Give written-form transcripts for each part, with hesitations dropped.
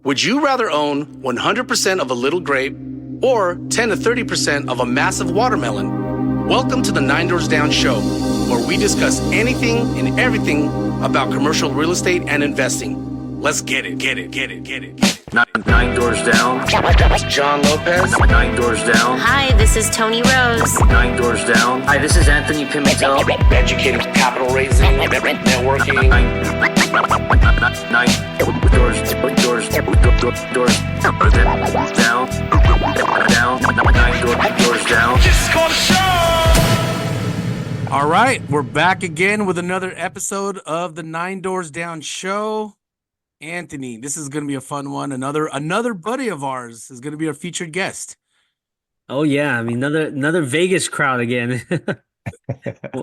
Would you rather own 100% of a little grape or 10 to 30% of a massive watermelon? Welcome to the Nine Doors Down Show, where we discuss anything and everything about commercial real estate and investing. Let's get it. Nine Doors Down. John Lopez. Nine Doors Down. Hi, this is Tony Rose. Nine Doors Down. Hi, this is Anthony Pimentel. Educating, capital raising, networking. Nine doors down. Nine doors down. This is called a show. All right, we're back again with another episode of the Nine Doors Down Show. Anthony, this is going to be a fun one. Another buddy of ours is going to be our featured guest. Oh yeah, I mean another Vegas crowd again.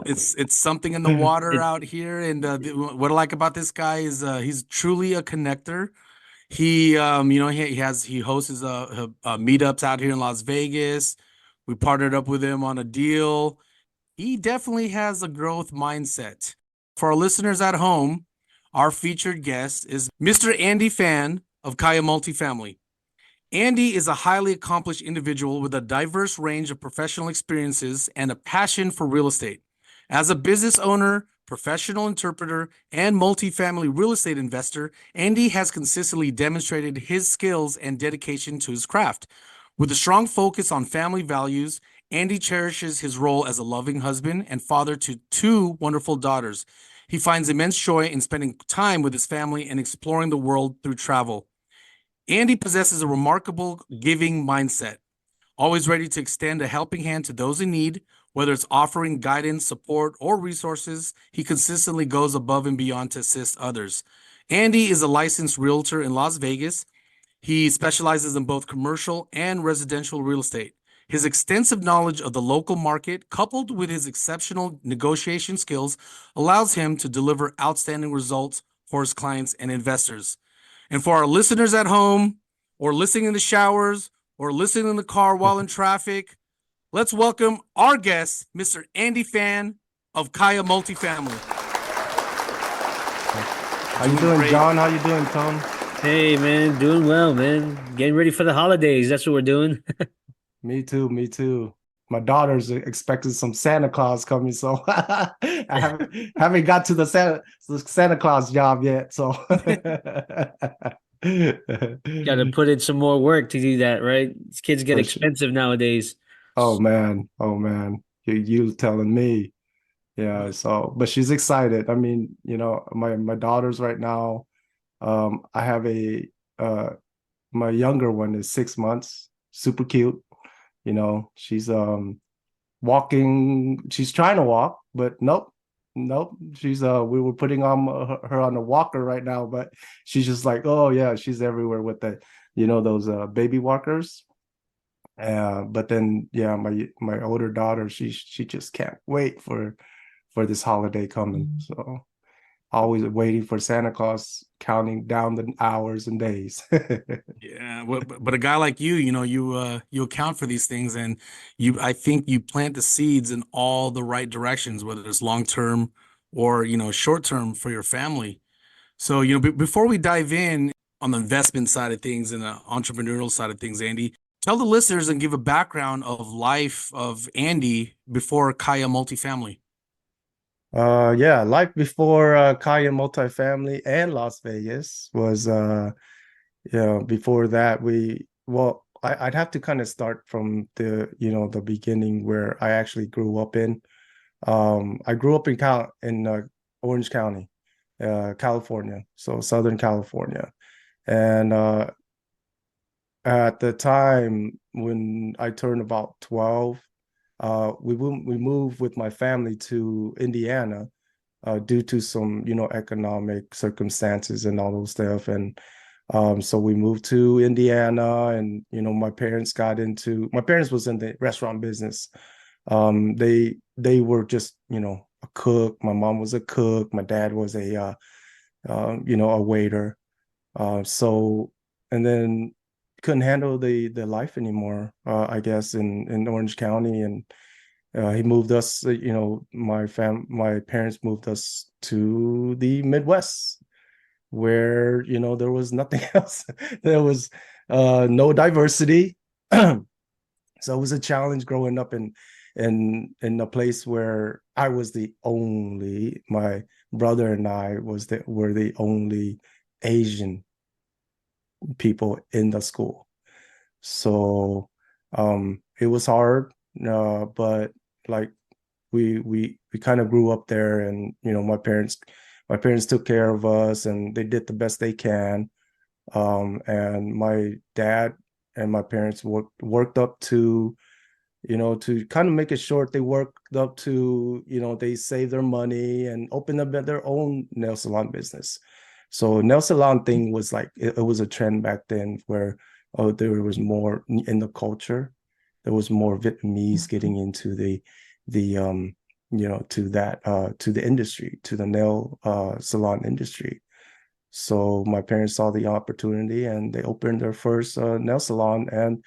It's something in the water out here, and what I like about this guy is he's truly a connector. He he hosts his meetups out here in Las Vegas. We partnered up with him on a deal. He definitely has a growth mindset. For our listeners at home, our featured guest is Mr. Andy Phan of Kaya Multifamily. Andy is a highly accomplished individual with a diverse range of professional experiences and a passion for real estate. As a business owner, professional interpreter, and multifamily real estate investor, Andy has consistently demonstrated his skills and dedication to his craft. With a strong focus on family values, Andy cherishes his role as a loving husband and father to two wonderful daughters. He finds immense joy in spending time with his family and exploring the world through travel. Andy possesses a remarkable giving mindset, always ready to extend a helping hand to those in need, whether it's offering guidance, support, or resources. He consistently goes above and beyond to assist others. Andy is a licensed realtor in Las Vegas. He specializes in both commercial and residential real estate. His extensive knowledge of the local market, coupled with his exceptional negotiation skills, allows him to deliver outstanding results for his clients and investors. And for our listeners at home, or listening in the showers, or listening in the car while in traffic, let's welcome our guest, Mr. Andy Phan of Kaya Multifamily. How you doing, John? How you doing, Tom? Hey man, doing well, man. Getting ready for the holidays. That's what we're doing. Me too. My daughter's expecting some Santa Claus coming, so I haven't got to the Santa Claus job yet. So Got to put in some more work to do that, right? These kids get expensive nowadays. Oh man, you telling me? Yeah. So, but she's excited. I mean, my daughters right now. I have my younger one is 6 months, super cute. She's walking. She's trying to walk, but nope. She's we were putting on her on a walker right now, but she's just like, oh yeah, she's everywhere with the, those baby walkers. But then yeah, my older daughter, she just can't wait for this holiday coming. So always waiting for Santa Claus, counting down the hours and days. Yeah, but a guy like you, you account for these things, and I think you plant the seeds in all the right directions, whether it's long term or short term for your family. So before we dive in on the investment side of things and the entrepreneurial side of things, Andy, tell the listeners and give a background of life of Andy before Kaya Multifamily. Life before Kaya Multifamily and Las Vegas was before that I'd have to kind of start from the beginning where I actually grew up in. I grew up in Orange County, California, so Southern California. And at the time when I turned about 12, we moved with my family to Indiana due to some economic circumstances and all those stuff, and so we moved to Indiana, and my parents was in the restaurant business. They were just a cook. My mom was a cook. My dad was a waiter. So, and then couldn't handle the life anymore, I guess, in Orange County, and he moved us. My parents moved us to the Midwest, where, there was nothing else. There was no diversity. So it was a challenge growing up in a place where I was my brother and I were the only Asian people in the school. So it was hard, but like we kind of grew up there, and my parents took care of us, and they did the best they can. And my dad and my parents worked up to, to kind of make it short, they worked up to, they saved their money and opened up their own nail salon business. So nail salon thing was like, it was a trend back then where there was more in the culture. There was more Vietnamese getting into the to the industry, to the nail salon industry. So my parents saw the opportunity and they opened their first nail salon. And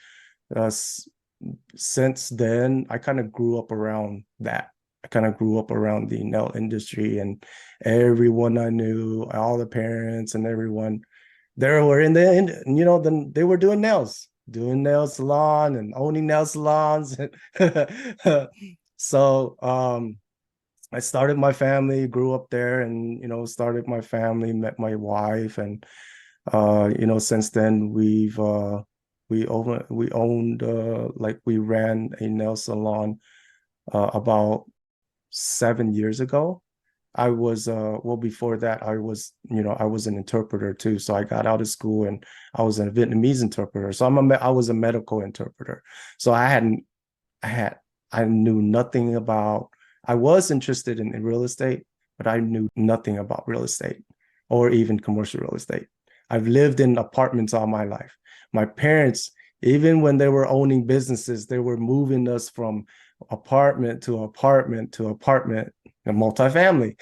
since then, I kind of grew up around that. I kind of grew up around the nail industry, and everyone I knew, all the parents and everyone, they were then they were doing nail salon and owning nail salons. So I started my family, grew up there, and started my family, met my wife, and since then we owned we ran a nail salon about 7 years ago. I was before that I was an interpreter too. So I got out of school and I was a Vietnamese interpreter. So I was a medical interpreter. So I knew nothing about. I was interested in real estate, but I knew nothing about real estate or even commercial real estate. I've lived in apartments all my life. My parents, even when they were owning businesses, they were moving us from apartment to apartment to apartment, and multifamily.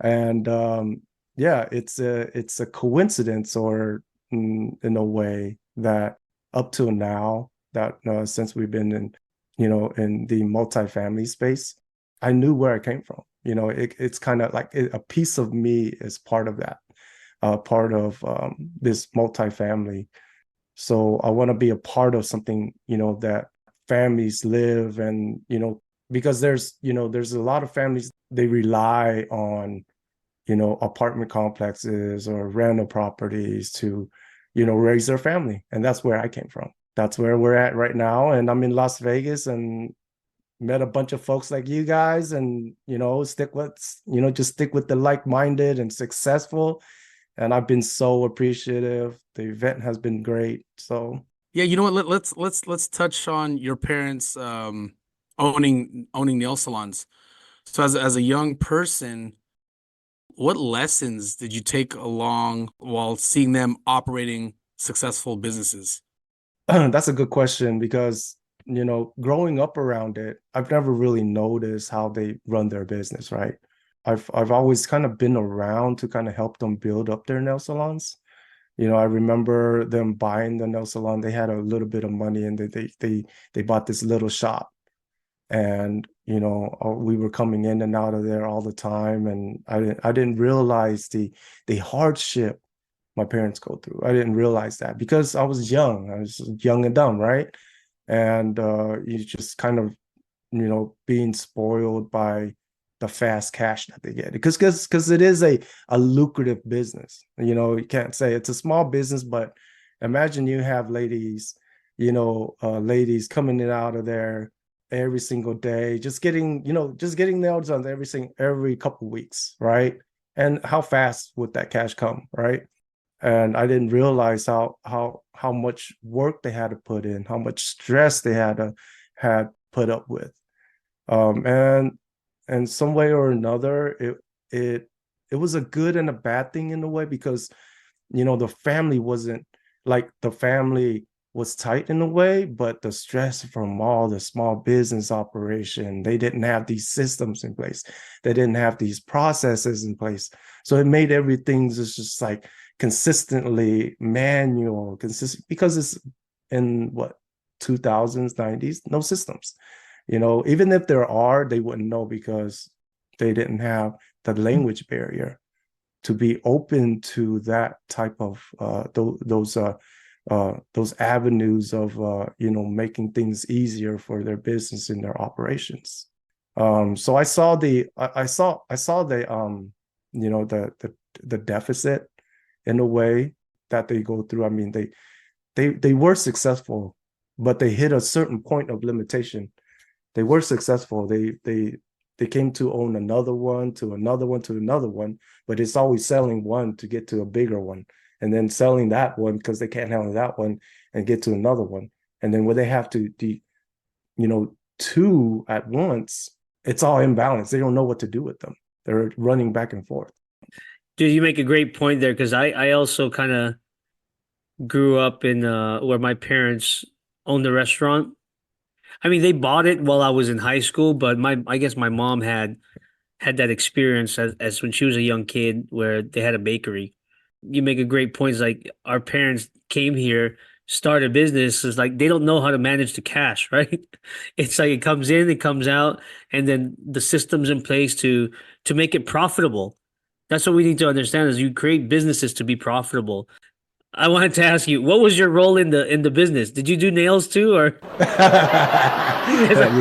And it's a coincidence, or in a way, that up till now, that since we've been in the multifamily space, I knew where I came from. It's kind of like a piece of me is part of that, part of this multifamily. So I want to be a part of something, that families live, and, because there's a lot of families, they rely on, apartment complexes or rental properties to, raise their family. And that's where I came from. That's where we're at right now. And I'm in Las Vegas and met a bunch of folks like you guys, and, just stick with the like-minded and successful. And I've been so appreciative. The event has been great. So yeah, you know what? Let's touch on your parents owning nail salons. So as a young person, what lessons did you take along while seeing them operating successful businesses? that's a good question, because growing up around it, I've never really noticed how they run their business, right? I've always kind of been around to kind of help them build up their nail salons. I remember them buying the nail salon. They had a little bit of money, and they bought this little shop. And we were coming in and out of there all the time, and I didn't realize the hardship my parents go through. I didn't realize that because I was young. I was young and dumb, right? And you just kind of being spoiled by the fast cash that they get, because it is a lucrative business. You can't say it's a small business, but imagine you have ladies ladies coming in out of there every single day, just getting nails done every couple weeks, right? And how fast would that cash come, right? And I didn't realize how much work they had to put in, how much stress they had put up with. And some way or another, it was a good and a bad thing in a way, because the family was tight in a way, but the stress from all the small business operation, they didn't have these systems in place, they didn't have these processes in place, so it made everything just like consistently manual, because it's in 2000s, 90s, no systems. Even if there are, they wouldn't know, because they didn't have the language barrier to be open to that type of those avenues of making things easier for their business and their operations. So I saw the the deficit in a way that they go through. I mean, they were successful, but they hit a certain point of limitation. They were successful. They came to own another one, to another one, to another one, but it's always selling one to get to a bigger one, and then selling that one because they can't handle that one and get to another one. And then when they have to two at once, it's all imbalanced. They don't know what to do with them. They're running back and forth. Dude, you make a great point there, because I also kind of grew up in where my parents owned the restaurant. I mean, they bought it while I was in high school, but I guess my mom had that experience as when she was a young kid where they had a bakery. You make a great point. It's like our parents came here, started a business. It's like they don't know how to manage the cash, right? It's like it comes in, it comes out, and then the system's in place to make it profitable. That's what we need to understand, is you create businesses to be profitable. I wanted to ask you, what was your role in the business? Did you do nails too, or you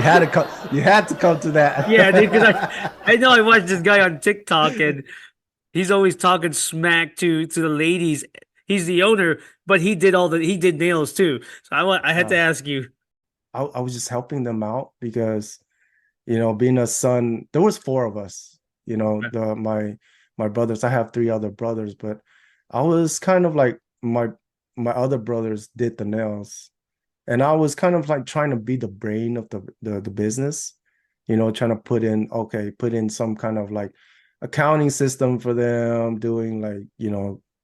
had to come to that? Yeah, dude, because I know I watched this guy on TikTok, and he's always talking smack to the ladies. He's the owner, but he did nails too. So I had to ask you. I was just helping them out because, being a son, there was 4 of us. My brothers. I have 3 other brothers, but I was kind of like my other brothers did the nails, and I was kind of like trying to be the brain of the business, trying to put in some kind of like accounting system for them, doing like,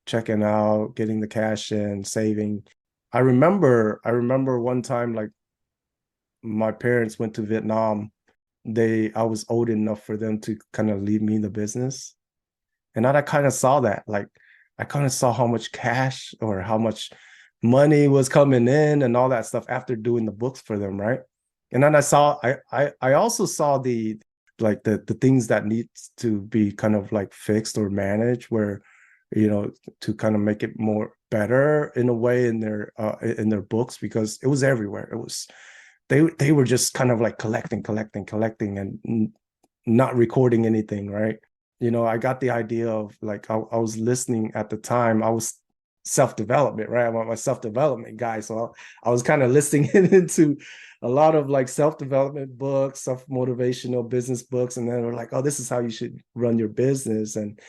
checking out, getting the cash in, saving. I remember one time, like, my parents went to Vietnam. I was old enough for them to kind of leave me in the business. And I kind of saw that, like, I kind of saw how much cash or how much money was coming in and all that stuff after doing the books for them, right? And then I also saw the things that needs to be kind of like fixed or managed, where, to kind of make it more better in a way in their books, because it was everywhere. It was, they were just kind of like collecting and not recording anything, right? I got the idea of, like, I was listening at the time. I was self-development, right? I'm a self-development guy. So I was kind of listening into a lot of like self-development books, self-motivational business books. And then we're like, oh, this is how you should run your business. And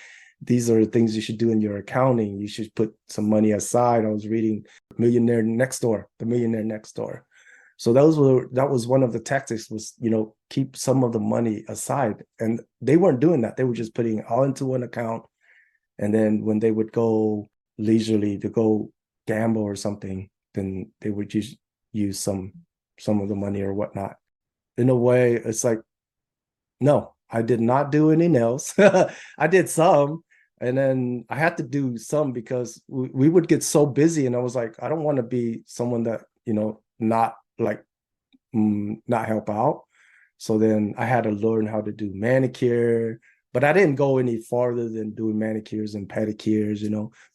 these are the things you should do in your accounting. You should put some money aside. I was reading The Millionaire Next Door. So that was one of the tactics, was, keep some of the money aside. And they weren't doing that. They were just putting it all into one account. And then when they would go leisurely to go gamble or something, then they would just use some of the money or whatnot. In a way, it's like, no, I did not do any nails. I did some, and then I had to do some because we would get so busy. And I was like, I don't want to be someone that, not help out. So then I had to learn how to do manicure, but I didn't go any farther than doing manicures and pedicures,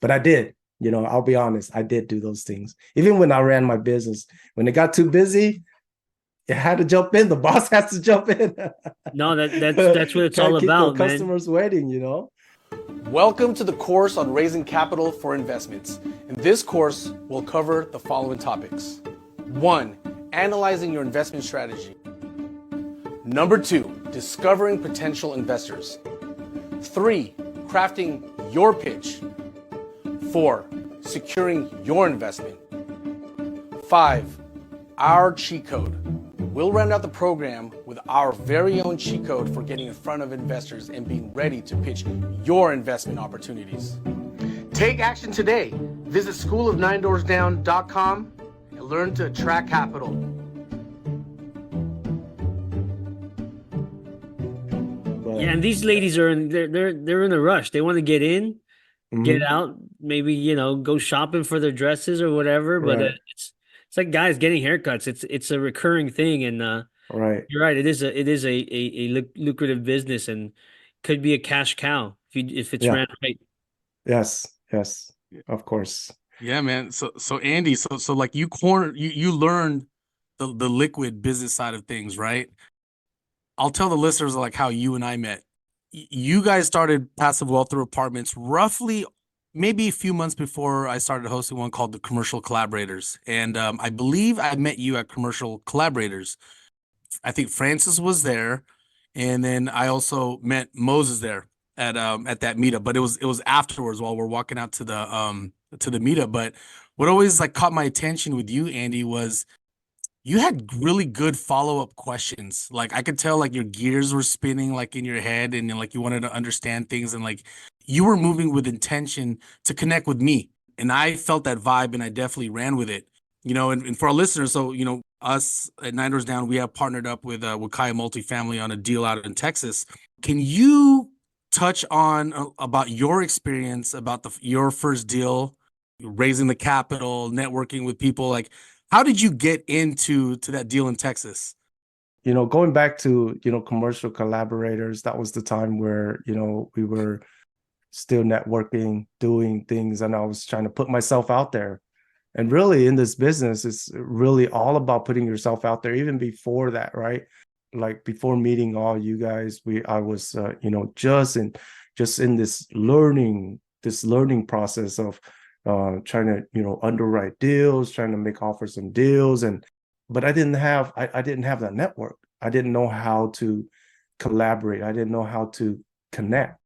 but I did, I'll be honest, I did do those things. Even when I ran my business, when it got too busy, it had to jump in. The boss has to jump in. No, that's what it's all about, man. Customers waiting, Welcome to the course on raising capital for investments. In this course, we'll cover the following topics. 1, analyzing your investment strategy. Number 2, discovering potential investors. 3, crafting your pitch. 4, securing your investment. 5, our cheat code. We'll round out the program with our very own cheat code for getting in front of investors and being ready to pitch your investment opportunities. Take action today. Visit schoolofninedoorsdown.com and learn to attract capital. Yeah, and these ladies they're in a rush. They want to get in, get out, maybe, go shopping for their dresses or whatever. But right. It's like guys getting haircuts. It's a recurring thing, and right. You're right. It is a lucrative business, and could be a cash cow if it's ran right. Yes, yes, of course. Yeah, man. So Andy, so like you learned the liquid business side of things, right? I'll tell the listeners like how you and I met. You guys started Passive Wealth Through Apartments roughly maybe a few months before I started hosting one called the Commercial Collaborators. And I believe I met you at Commercial Collaborators. I think Francis was there, and then I also met Moses there at that meetup. But it was afterwards while we're walking out to the meetup. But what always like caught my attention with you, Andy, was you had really good follow-up questions. Like I could tell like your gears were spinning like in your head and like you wanted to understand things and like you were moving with intention to connect with me. And I felt that vibe and I definitely ran with it. And for our listeners, so us at Nine Doors Down, we have partnered up with Kaya Multifamily on a deal out in Texas. Can you touch on about your experience about your first deal, raising the capital, networking with people? Like, how did you get into that deal in Texas? Going back to, commercial collaborators, that was the time where, we were still networking, doing things, and I was trying to put myself out there. And really in this business, it's really all about putting yourself out there, even before that, right? Like before meeting all you guys, I was, just in this learning process of trying to, underwrite deals, trying to make offers on deals. But I didn't have that network. I didn't know how to collaborate. I didn't know how to connect.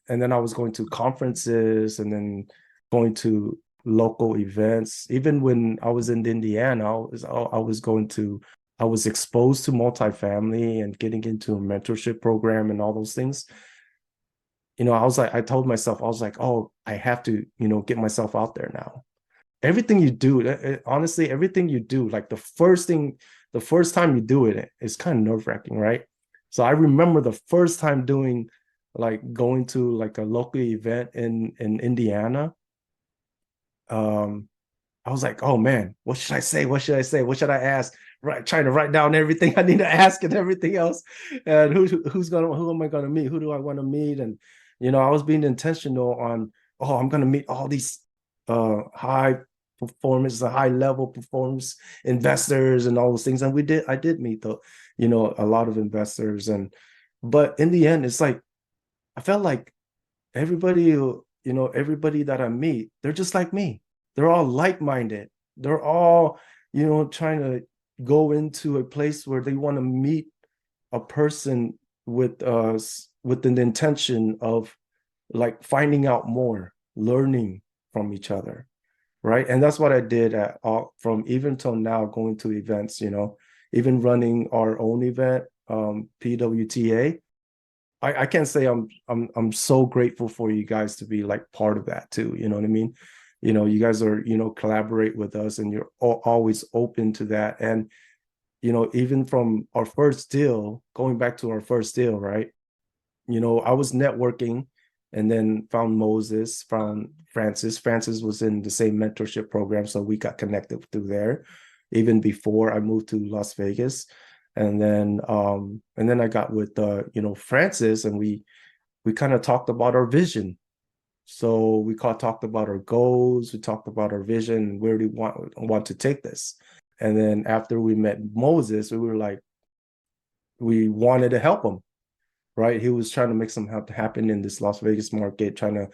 And then I was going to conferences and then going to local events. Even when I was in Indiana, I was exposed to multifamily and getting into a mentorship program and all those things. I told myself, I was like, oh, I have to, get myself out there now. Everything you do, honestly, everything you do, like the first time you do it, it's kind of nerve-wracking, right? So I remember the first time going to like a local event in Indiana. I was like, oh man, what should I say? What should I say? What should I ask? Right, trying to write down everything I need to ask and everything else. And who am I gonna meet? Who do I want to meet? And I was being intentional on, oh, I'm gonna meet all these high level performance investors and all those things. And I did meet a lot of investors. But in the end, it's like I felt like everybody that I meet, they're just like me. They're all like-minded. They're all, trying to go into a place where they want to meet a person with an intention of like finding out more, learning from each other, right? And that's what I did from even till now, going to events, even running our own event, PWTA. I can't say I'm so grateful for you guys to be like part of that too. You know what I mean? You guys are, collaborate with us and you're always open to that. And, even from our first deal, going back to our first deal, right? I was networking and then found Moses, found Francis. Francis was in the same mentorship program. So we got connected through there even before I moved to Las Vegas. And then I got with Francis, and we kind of talked about our vision. So we talked about our goals, we talked about our vision, where do we want to take this. And then after we met Moses, we were like, we wanted to help him, right? He was trying to make something happen in this Las Vegas market, trying to,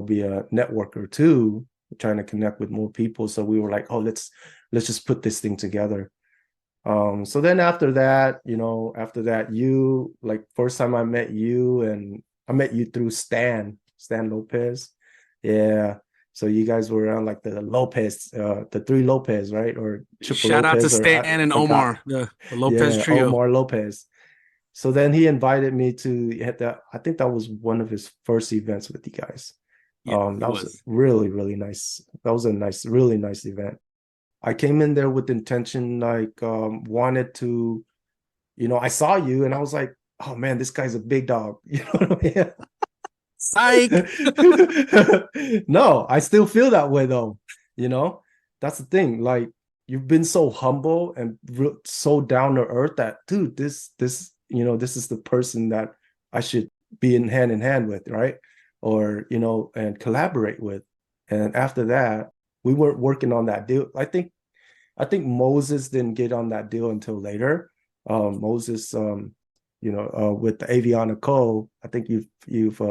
be a networker too, trying to connect with more people. So we were like, oh, let's just put this thing together. So then after that, you like first time I met you, and I met you through Stan Lopez. Yeah. So you guys were around like the Lopez, the three Lopez, right? Or triple Shout out to Lopez, Stan and Omar, the Lopez trio. Omar Lopez. So then he invited me to I think that was one of his first events with you guys. Yeah, that was really, really nice. That was really nice event. I came in there with intention, like wanted to, I saw you and I was like, oh man, this guy's a big dog. You know what I mean? Psych. No, I still feel that way though. That's the thing. Like you've been so humble and so down to earth that, dude, this is the person that I should be in hand with, right? or, and collaborate with. And after that, we weren't working on that deal. I think Moses didn't get on that deal until later. Moses, with the Aviana Co. I think you've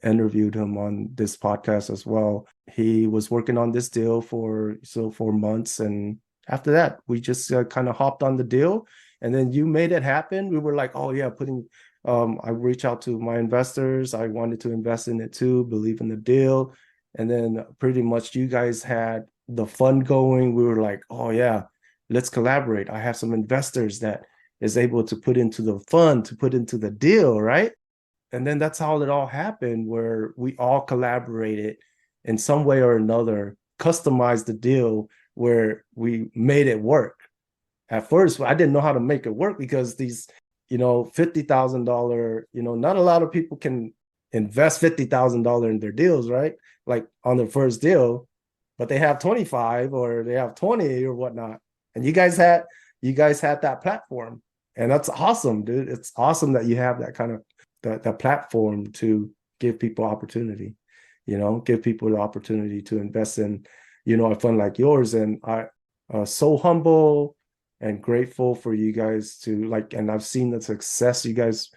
interviewed him on this podcast as well. He was working on this deal for 4 months, and after that, we just kind of hopped on the deal. And then you made it happen. We were like, oh yeah, I reached out to my investors. I wanted to invest in it too, believe in the deal. And then pretty much you guys had the fund going. We were like, oh yeah, let's collaborate. I have some investors that is able to put into the fund, to put into the deal, right? And then that's how it all happened, where we all collaborated in some way or another, customized the deal where we made it work. At first, I didn't know how to make it work because these, $50,000, not a lot of people can invest $50,000 in their deals, right? Like on their first deal, but they have 25 or they have 20 or whatnot. And you guys had that platform. And that's awesome, dude. It's awesome that you have that kind of the platform to give people opportunity, give people the opportunity to invest in, a fund like yours. And I so humble and grateful for you guys to and I've seen the success you guys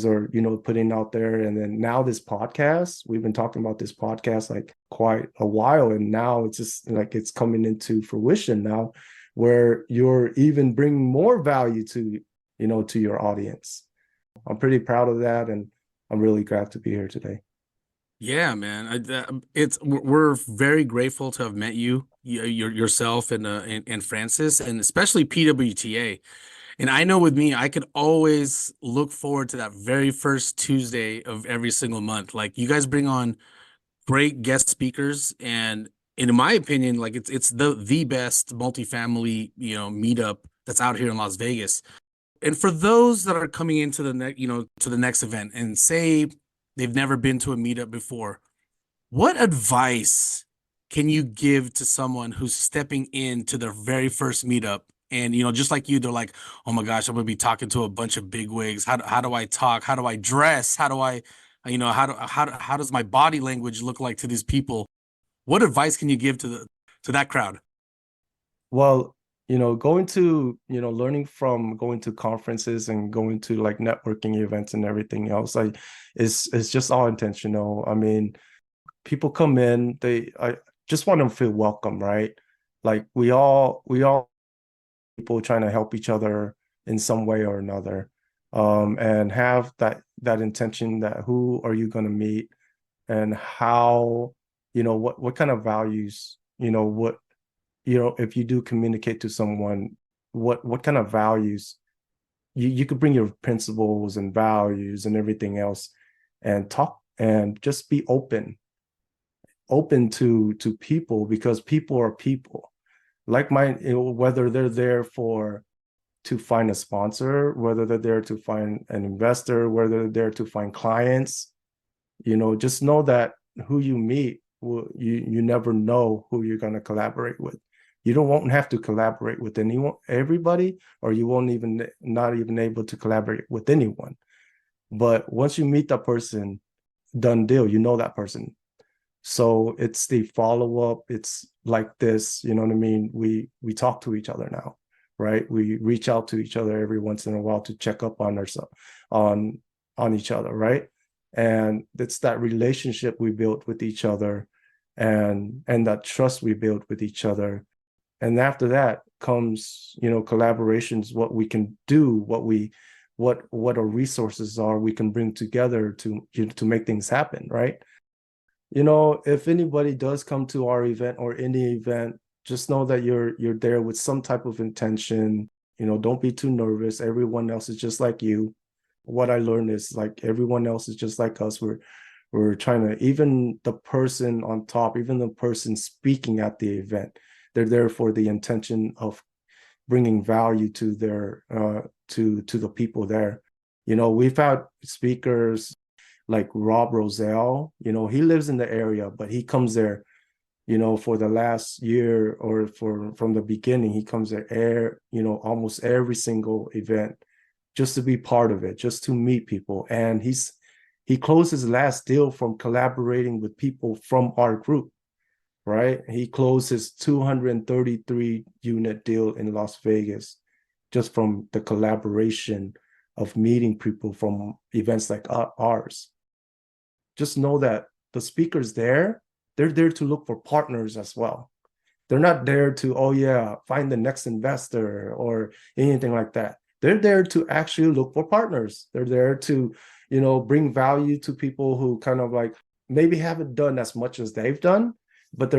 are, putting out there. And then now this podcast, we've been talking about this podcast like quite a while. And now it's just like it's coming into fruition now, where you're even bringing more value to, to your audience. I'm pretty proud of that, and I'm really glad to be here today. Yeah, man. We're very grateful to have met yourself and Francis, and especially PWTA. And I know with me, I could always look forward to that very first Tuesday of every single month. Like you guys bring on great guest speakers, and in my opinion, like it's the best multifamily, meetup that's out here in Las Vegas. And for those that are coming into to the next event and say they've never been to a meetup before, what advice can you give to someone who's stepping into their very first meetup? And, just like you, they're like, oh my gosh, I'm going to be talking to a bunch of bigwigs. How do I talk? How do I dress? How do I, how does my body language look like to these people? What advice can you give to that crowd? Well, learning from going to conferences and going to like networking events and everything else, is just all intentional. I mean, people come in, I just want them to feel welcome, right? Like we all people trying to help each other in some way or another, and have that intention that who are you going to meet, and how, what kind of values, if you do communicate to someone, what kind of values you could bring, your principles and values and everything else, and talk and just be open to people, because people are people. Like whether they're there to find a sponsor, whether they're there to find an investor, whether they're there to find clients, just know that who you meet, you never know who you're going to collaborate with. You won't have to collaborate with everybody, or you won't not even able to collaborate with anyone. But once you meet that person, done deal, that person. So it's the follow-up. It's like this, you know what I mean? We talk to each other now, right? We reach out to each other every once in a while to check up on ourselves, on each other, right? And it's that relationship we built with each other, and that trust we built with each other. And after that comes, collaborations, what we can do, what our resources are, we can bring together to make things happen, right? If anybody does come to our event or any event, just know that you're there with some type of intention. Don't be too nervous. Everyone else is just like you. What I learned is like everyone else is just like us. We're trying to, even the person on top, even the person speaking at the event, they're there for the intention of bringing value to their to the people there. We've had speakers like Rob Roselle. He lives in the area, but he comes there, for the last year, or from the beginning, he comes there almost every single event, just to be part of it, just to meet people. And he closed his last deal from collaborating with people from our group, right? He closed his 233 unit deal in Las Vegas just from the collaboration of meeting people from events like ours. Just know that the speakers there, they're there to look for partners as well. They're not there to, oh yeah, find the next investor or anything like that. They're there to actually look for partners. They're there to, bring value to people who kind of like maybe haven't done as much as they've done, but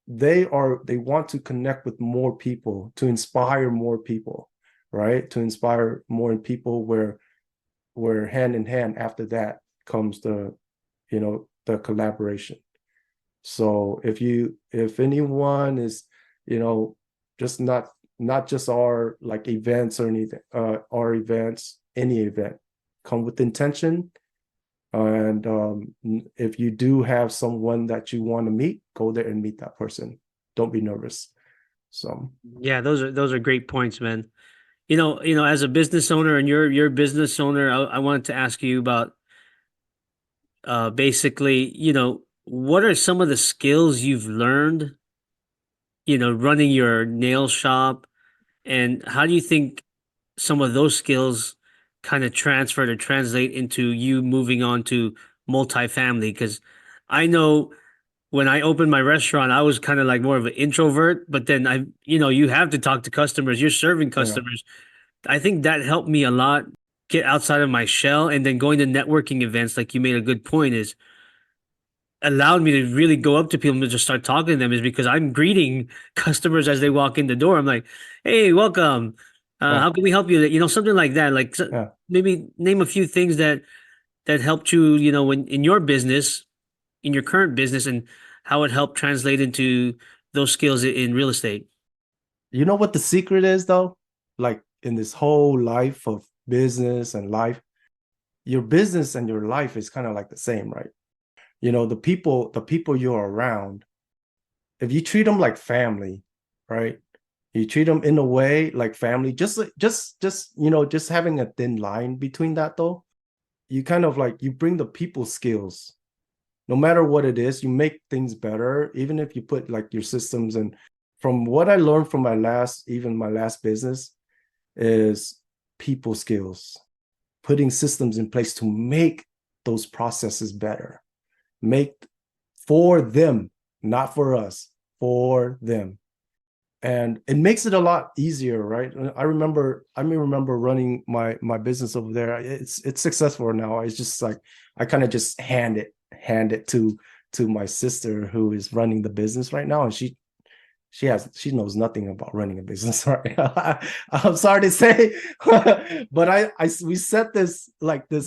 they want to connect with more people, to inspire more people, right? To inspire more people where hand in hand after that comes the collaboration. So if anyone is, just not just our like events or anything, our events, any event, come with intention. And if you do have someone that you want to meet, go there and meet that person. Don't be nervous. So Yeah, those are great points, man. As a business owner, and you're a business owner, I wanted to ask you about basically, what are some of the skills you've learned, running your nail shop, and how do you think some of those skills kind of transfer to translate into you moving on to multifamily? Because I know when I opened my restaurant, I was kind of like more of an introvert, but then you have to talk to customers, you're serving yeah. customers. I think that helped me a lot get outside of my shell, and then going to networking events, like you made a good point, is allowed me to really go up to people and just start talking to them, is because I'm greeting customers as they walk in the door. I'm like, hey, welcome. How can we help you? Something like that. Like maybe name a few things that helped you, when in your business, in your current business, and how it helped translate into those skills in real estate. You know what the secret is though? Like in this whole life of business and life, your business and your life is kind of like the same, right? The people you're around, if you treat them like family, right? You treat them in a way like family, just having a thin line between that though. You kind of like, you bring the people skills, no matter what it is, you make things better, even if you put like your systems. And from what I learned from my last business is people skills, putting systems in place to make those processes better, make for them, not for us, for them. And it makes it a lot easier, right? I remember running my business over there. It's successful now. It's just like I kind of just hand it to my sister who is running the business right now, and she knows nothing about running a business, right? I'm sorry to say, but we set this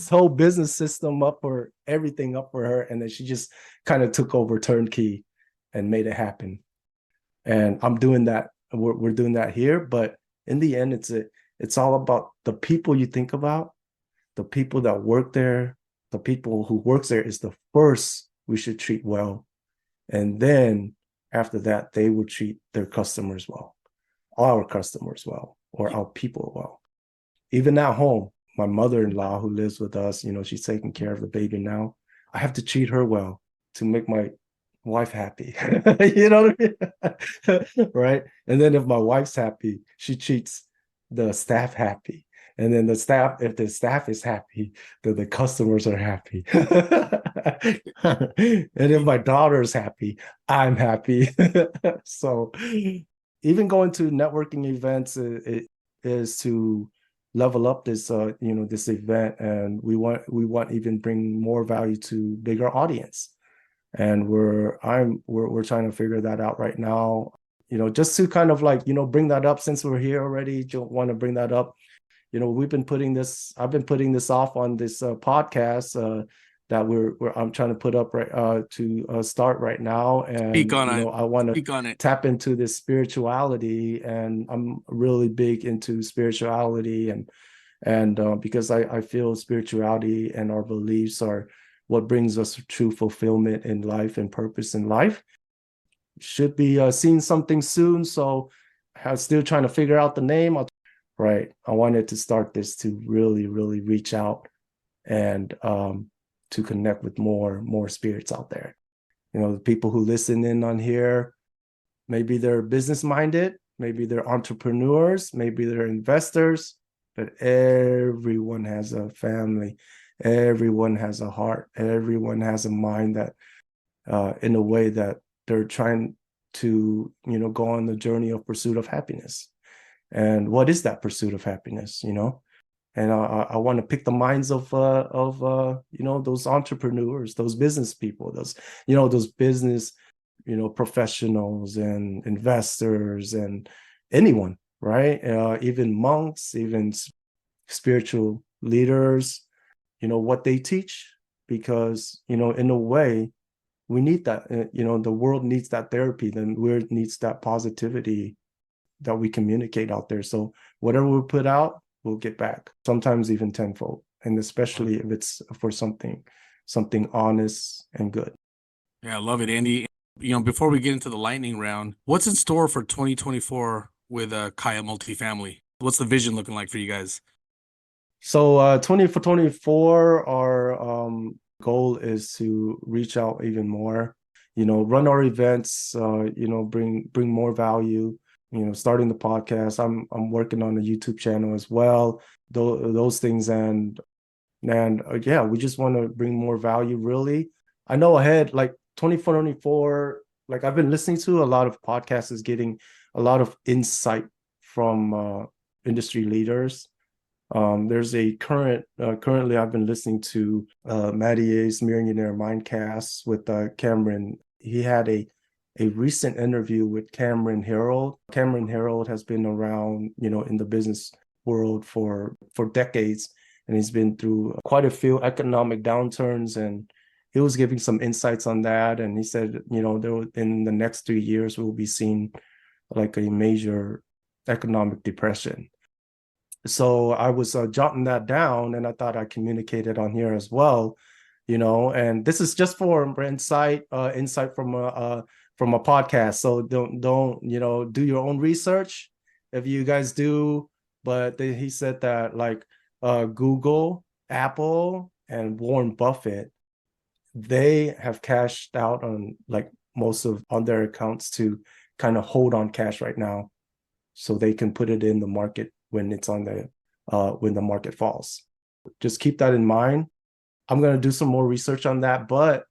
whole business system up for everything up for her, and then she just kind of took over turnkey and made it happen. And I'm doing that. We're doing that here, but in the end, it's all about the people you think about, the people that work there. The people who works there is the first we should treat well, and then after that, they will treat their customers well, our customers well, or our people well. Even at home, my mother-in-law who lives with us, she's taking care of the baby now. I have to treat her well to make my wife happy. You know what I mean? Right? And then if my wife's happy, she treats the staff happy. And then if the staff is happy, then the customers are happy. And if my daughter's happy, I'm happy. So even going to networking events it is to level up this this event, and we want even bring more value to bigger audience. And we're trying to figure that out right now, just to kind of like, bring that up since we're here already. Don't want to bring that up. I've been putting this off on this podcast that I'm trying to put up right to start right now. And Speak on it. I want to tap into this spirituality, and I'm really big into spirituality, and because I feel spirituality and our beliefs are what brings us true fulfillment in life and purpose in life. Should be seeing something soon. So I'm still trying to figure out the name. Right. I wanted to start this to really, really reach out and connect with more spirits out there. You know, the people who listen in on here, maybe they're business minded, maybe they're entrepreneurs, maybe they're investors, but everyone has a family, everyone has a heart, everyone has a mind that in a way that they're trying to, you know, go on the journey of pursuit of happiness. And what is that pursuit of happiness, you know? And I want to pick the minds of you know, those entrepreneurs, those business people, those, you know, those business, you know, professionals and investors and anyone, right? Even monks, even spiritual leaders, you know, what they teach, because, you know, in a way, we need that. You know, the world needs that therapy. Then world needs that positivity that we communicate out there. So whatever we put out, we'll get back, sometimes even tenfold, and especially if it's for something honest and good. Yeah, I love it, Andy. You know, before we get into the lightning round, what's in store for 2024 with Kaya Multifamily? What's the vision looking like for you guys? So 2024, our goal is to reach out even more, you know, run our events, you know, bring more value, you know, starting the podcast. I'm working on a YouTube channel as well, those things. And yeah, we just want to bring more value, really. I know ahead, like 2024, like I've been listening to a lot of podcasts, is getting a lot of insight from industry leaders. There's a currently I've been listening to Mattier's Millionaire Mindcast with Cameron. He had a recent interview with Cameron Herold. Cameron Herold has been around, you know, in the business world for decades, and he's been through quite a few economic downturns, and he was giving some insights on that. And he said, you know, in the next 3 years, we'll be seeing like a major economic depression. So I was jotting that down, and I thought I'd communicate it on here as well, you know. And this is just for insight from a podcast. So don't you know, do your own research if you guys do. But he said that like Google, Apple, and Warren Buffett, they have cashed out on like most of on their accounts to kind of hold on cash right now, so they can put it in the market when it's on the when the market falls. Just keep that in mind. I'm going to do some more research on that, but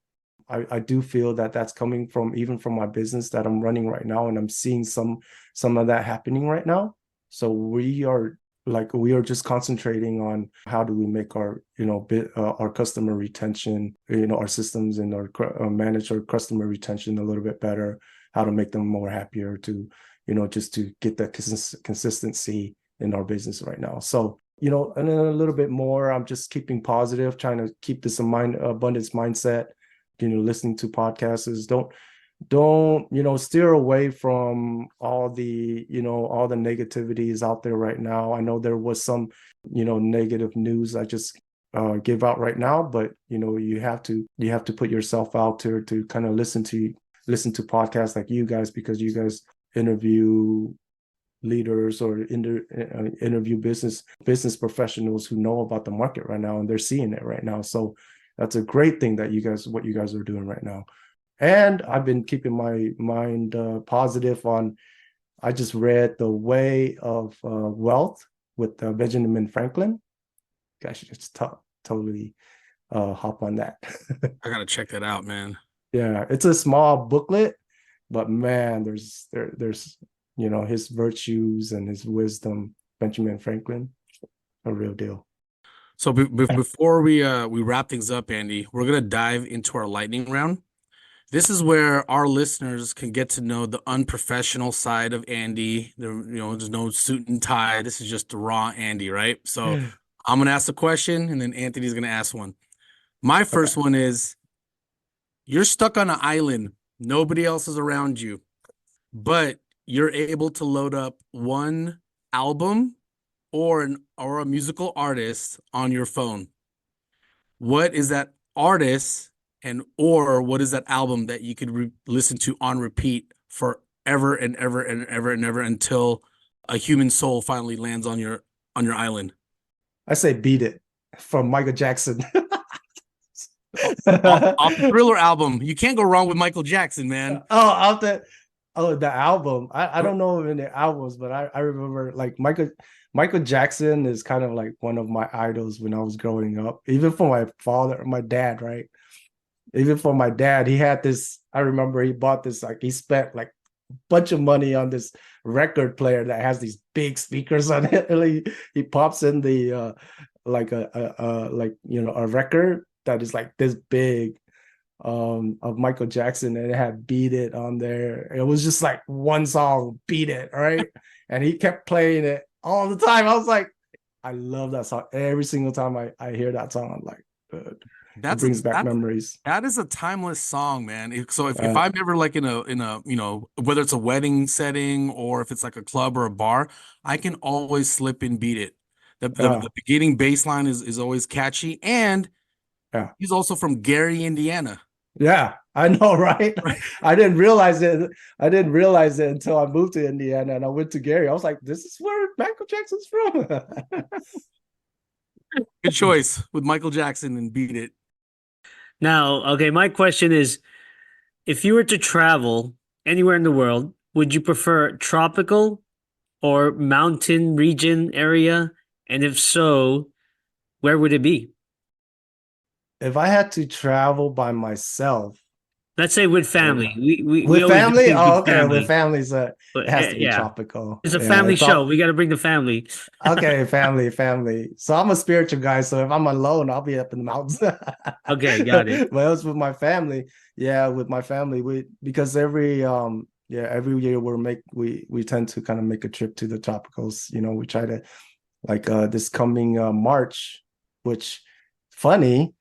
I do feel that that's coming from even from my business that I'm running right now, and I'm seeing some of that happening right now. So we are just concentrating on how do we make our, you know, our customer retention, you know, our systems and our manage our customer retention a little bit better, how to make them more happier, to, you know, just to get that consistency in our business right now. So, you know, and then a little bit more, I'm just keeping positive, trying to keep this in mind, abundance mindset, you know, listening to podcasts. Don't, you know, steer away from all the, you know, all the negativities out there right now. I know there was some, you know, negative news I just give out right now, but, you know, you have to put yourself out there to kind of listen to podcasts like you guys, because you guys interview leaders or interview business professionals who know about the market right now, and they're seeing it right now. So that's a great thing that what you guys are doing right now. And I've been keeping my mind positive on, I just read The Way of Wealth with Benjamin Franklin. Guys should just totally hop on that. I gotta check that out, man. Yeah, it's a small booklet, but man, there's you know, his virtues and his wisdom, Benjamin Franklin, a real deal. So before we wrap things up, Andy, we're gonna dive into our lightning round. This is where our listeners can get to know the unprofessional side of Andy. There, you know, there's no suit and tie. This is just the raw Andy, right? So I'm gonna ask a question, and then Anthony's gonna ask one. My first one is: you're stuck on an island, nobody else is around you, but you're able to load up one album or a musical artist on your phone. What is that artist or what is that album that you could listen to on repeat forever and ever and ever and ever until a human soul finally lands on your island? I say Beat It from Michael Jackson. Off the Thriller album. You can't go wrong with Michael Jackson, man. The album. I don't know of any albums, but I remember like Michael Jackson is kind of like one of my idols when I was growing up. Even for my dad, right? Even for my dad, he had this. I remember he bought this, like he spent like a bunch of money on this record player that has these big speakers on it. And he pops in the like a record that is like this big of Michael Jackson, and it had Beat It on there. It was just like one song, Beat It, right? And he kept playing it all the time. I was like, I love that song. Every single time I hear that song, I'm like, good. It brings back memories. That is a timeless song, man. If I'm ever like in a whether it's a wedding setting or if it's like a club or a bar, I can always slip and Beat It. The beginning bass line is always catchy, and he's also from Gary, Indiana. Yeah, I know, right? I didn't realize it. I didn't realize it until I moved to Indiana and I went to Gary. I was like, this is where Michael Jackson's from. Good choice with Michael Jackson and Beat It. Now, okay, my question is, if you were to travel anywhere in the world, would you prefer tropical or mountain region area? And if so, where would it be? If I had to travel by myself, let's say with family, we with family. Oh, okay, family. with families, it has to be yeah. tropical. It's a family show. We got to bring the family. Okay, family. So I'm a spiritual guy. So if I'm alone, I'll be up in the mountains. Okay, got it. But else with my family, with my family, because every year we tend to kind of make a trip to the tropicals. You know, we try to like this coming March, which funny.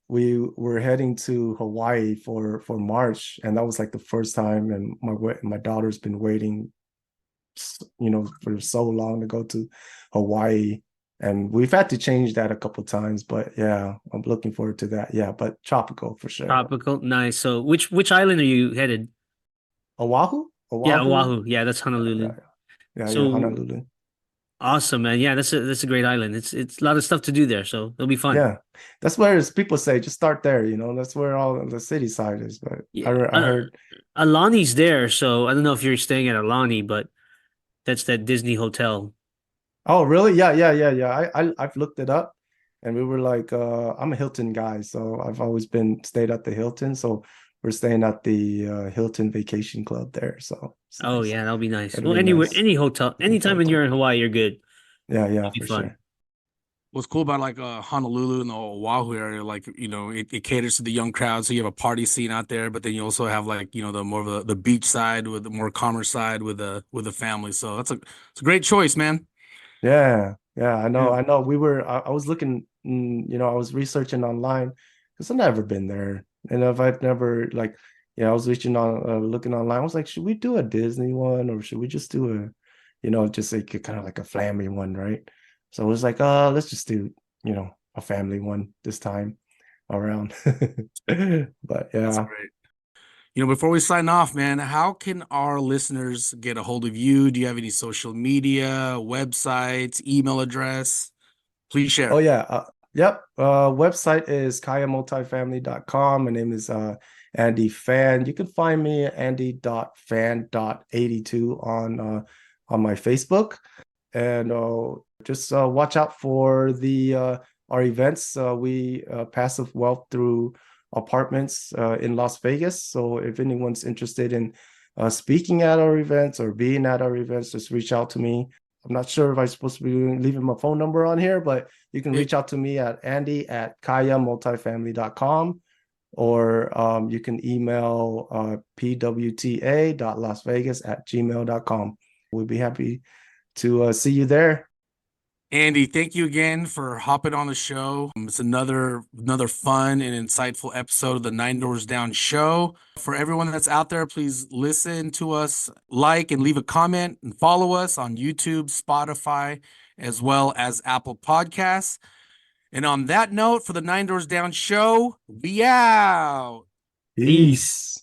We were heading to Hawaii for March, and that was like the first time. And my daughter's been waiting, for so long to go to Hawaii, and we've had to change that a couple times. But yeah, I'm looking forward to that. Yeah, but tropical for sure. Tropical, nice. So which island are you headed? Oahu? Yeah, Oahu. Yeah, that's Honolulu. Yeah, Honolulu. Awesome, man. Yeah, that's a great island. It's a lot of stuff to do there, so it'll be fun. Yeah, that's where people say just start there. That's where all the city side is. But yeah, I heard Alani's there, so I don't know if you're staying at Alani, but that's that Disney hotel. Oh, really? Yeah. I've looked it up, and we were like, I'm a Hilton guy, so I've always stayed at the Hilton. So we're staying at the Hilton Vacation Club there. So nice. Yeah, that'll be nice. That'll well, be anywhere, nice. any hotel, anytime when you're in Hawaii, you're good. Yeah, for fun. sure. What's cool about like Honolulu and the Oahu area, like it caters to the young crowd, so you have a party scene out there, but then you also have like the more of the beach side with the more commerce side with the family. So it's a great choice, man. Yeah, I know. We were. I was looking. I was researching online because I've never been there, and if I've never I was looking online. I was like, should we do a Disney one, or should we just do just like kind of like a family one, right? So it was like, let's just do a family one this time around. But yeah. That's great. Before we sign off, man, how can our listeners get a hold of you? Do you have any social media, websites, email address? Please share. Oh, yeah. Yep. Website is kayamultifamily.com. My name is Andy Phan. You can find me at andy.phan.82 on my Facebook. And just watch out for our events. We passive wealth through apartments in Las Vegas. So if anyone's interested in speaking at our events or being at our events, just reach out to me. I'm not sure if I'm supposed to be leaving my phone number on here, but you can reach out to me at andy@kayamultifamily.com, or you can email pwta.lasvegas@gmail.com. We'd be happy to see you there. Andy, thank you again for hopping on the show. It's another fun and insightful episode of the 9 Doors Down show. For everyone that's out there, please listen to us, like and leave a comment, and follow us on YouTube, Spotify, as well as Apple Podcasts. And on that note, for the 9 Doors Down show, we out. Peace.